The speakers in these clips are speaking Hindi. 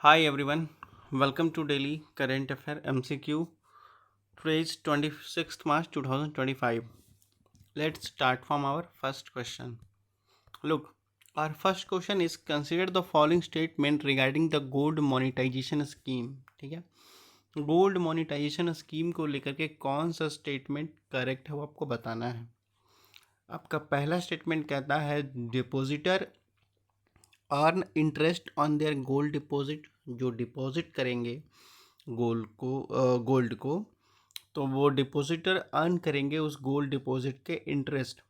Hi everyone, welcome to Daily Current Affair MCQ. Today is 26th March 2025. Let's start from our first question. Look, our first question is consider the following statement regarding the gold monetization scheme. ठीक है, गोल्ड मोनेटाइजेशन स्कीम को लेकर के कौन सा स्टेटमेंट करेक्ट है वो आपको बताना है। आपका पहला स्टेटमेंट कहता है depositor earn interest on their gold deposit, जो डिपॉजिट करेंगे गोल्ड को तो वो डिपॉजिटर अर्न करेंगे उस गोल्ड डिपॉजिट के इंटरेस्ट।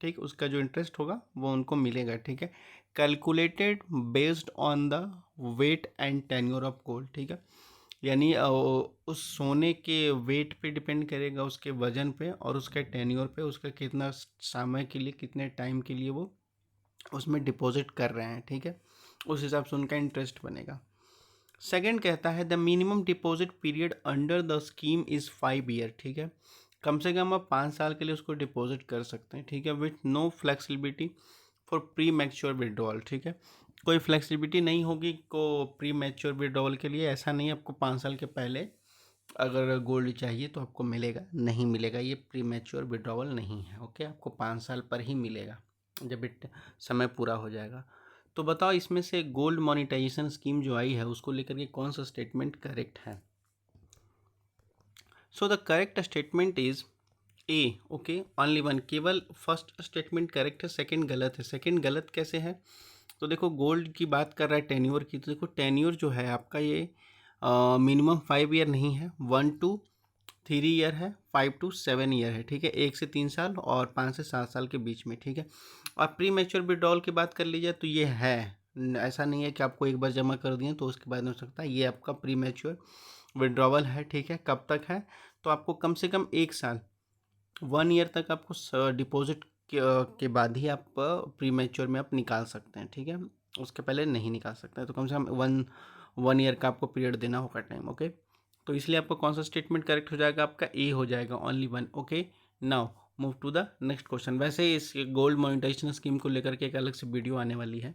ठीक, उसका जो इंटरेस्ट होगा वो उनको मिलेगा। ठीक है, calculated based on the weight and tenure of gold. ठीक है, यानी उस सोने के वेट पे डिपेंड करेगा, उसके वजन पे और उसके टेन्योर पे, उसका कितना समय के लिए, कितने टाइम के लिए वो उसमें डिपॉजिट कर रहे हैं। ठीक है, उस हिसाब से उनका इंटरेस्ट बनेगा। सेकंड कहता है the minimum deposit period under the scheme is 5 year. ठीक है, कम से कम आप 5 साल के लिए उसको डिपॉजिट कर सकते हैं। ठीक है, with no flexibility for premature withdrawal. ठीक है, कोई फ्लेक्सिबिलिटी नहीं होगी को प्री मैच्योर विड्रॉल के लिए। ऐसा नहीं है आपको 5 साल के पहले अगर गोल्ड चाहिए तो आपको मिलेगा, नहीं मिलेगा। ये प्री मैच्योर विड्रॉवल नहीं है। ओके, आपको 5 साल पर ही मिलेगा जब समय पूरा हो जाएगा। तो बताओ इसमें से गोल्ड मोनेटाइजेशन स्कीम जो आई है उसको लेकर के कौन सा स्टेटमेंट करेक्ट है। So the correct statement is a. Okay, only one, केवल फर्स्ट स्टेटमेंट करेक्ट है, सेकंड गलत है। सेकंड गलत कैसे है? तो देखो गोल्ड की बात कर रहा है टेन्योर की, तो देखो टेन्योर जो है आपका ये मिनिमम 5 ईयर नहीं है, 1 to 3 ईयर है, 5 to 7 ईयर है। ठीक है, 1 से 3 साल और 5 से 7 साल के बीच में। ठीक है, और प्री मैच्योर विड्रॉल की बात कर लीजिए तो ये है, ऐसा नहीं है कि आपको एक बार जमा कर दिए तो उसके बाद नहीं हो सकता। ये आपका प्री मैच्योर विड्रॉवल है। ठीक है, कब तक है? तो आपको कम से कम 1 साल, 1 ईयर तक आपको डिपॉजिट के बाद ही आप प्री मैच्योर में आप निकाल सकते हैं। ठीक है, उसके पहले नहीं निकाल सकते हैं। तो कम से कम वन ईयर का आपको पीरियड देना होगा टाइम। ओके, तो इसलिए आपका कौन सा स्टेटमेंट करेक्ट हो जाएगा? आपका ए हो जाएगा, only one. Okay, now move to the next question. वैसे ही इस गोल्ड मोनेटाइजेशन स्कीम को लेकर के एक अलग से वीडियो आने वाली है।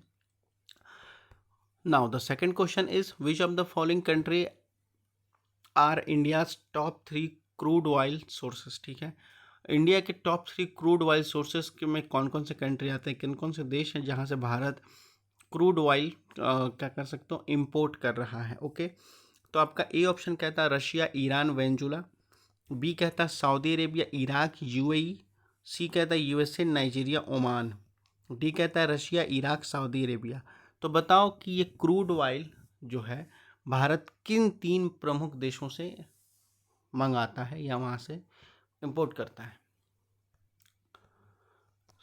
Now the second question is which of the following country are India's top 3 crude oil sources. ठीक है, इंडिया के टॉप 3 क्रूड ऑयल सोर्सेस के में कौन कौन से कंट्री आते हैं, किन कौन से देश हैं जहां से भारत क्रूड ऑयल क्या कर सकते हो, इंपोर्ट कर रहा है। ओके, तो आपका ए ऑप्शन कहता है रशिया, ईरान, वेंजुला। बी कहता है सऊदी अरेबिया, इराक, यूएई। सी कहता है यूएसए, नाइजीरिया, ओमान। डी कहता है रशिया, इराक, सऊदी अरेबिया। तो बताओ कि ये क्रूड ऑयल जो है भारत किन 3 प्रमुख देशों से मंगाता है या वहाँ से इंपोर्ट करता है।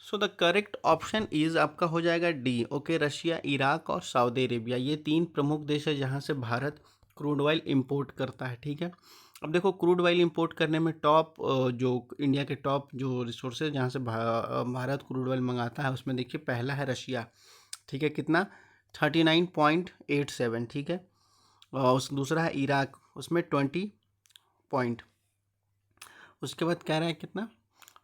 So the correct option is आपका हो जाएगा डी। ओके, रशिया, इराक और सऊदी अरेबिया, ये 3 प्रमुख देश है जहाँ से भारत क्रूड ऑयल इंपोर्ट करता है। ठीक है, अब देखो क्रूड ऑयल इंपोर्ट करने में टॉप जो इंडिया के टॉप जो रिसोर्सेज जहाँ से भारत क्रूड ऑयल मंगाता है उसमें देखिए पहला है रशिया। ठीक है, कितना? 39.87। ठीक है, उस दूसरा है इराक, उसमें 20 पॉइंट। उसके बाद कह रहा है कितना,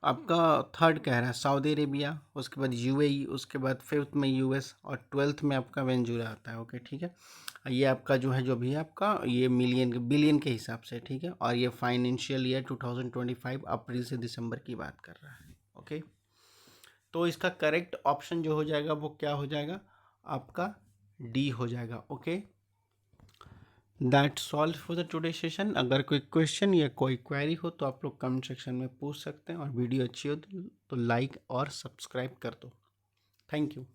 आपका थर्ड कह रहा है सऊदी अरेबिया, उसके बाद यूएई, उसके बाद फिफ्थ में यूएस और 12th में आपका वेंजुला आता है। ओके, ठीक है, ये आपका जो है जो भी है आपका ये मिलियन बिलियन के हिसाब से। ठीक है, और ये फाइनेंशियल ईयर 2025 अप्रैल से दिसंबर की बात कर रहा है। ओके, तो इसका करेक्ट ऑप्शन जो हो जाएगा वो क्या हो जाएगा? आपका डी हो जाएगा। Okay, that's all for the today session. अगर कोई क्वेश्चन या कोई क्वेरी हो तो आप लोग कमेंट सेक्शन में पूछ सकते हैं, और वीडियो अच्छी हो तो लाइक और सब्सक्राइब कर दो। Thank you.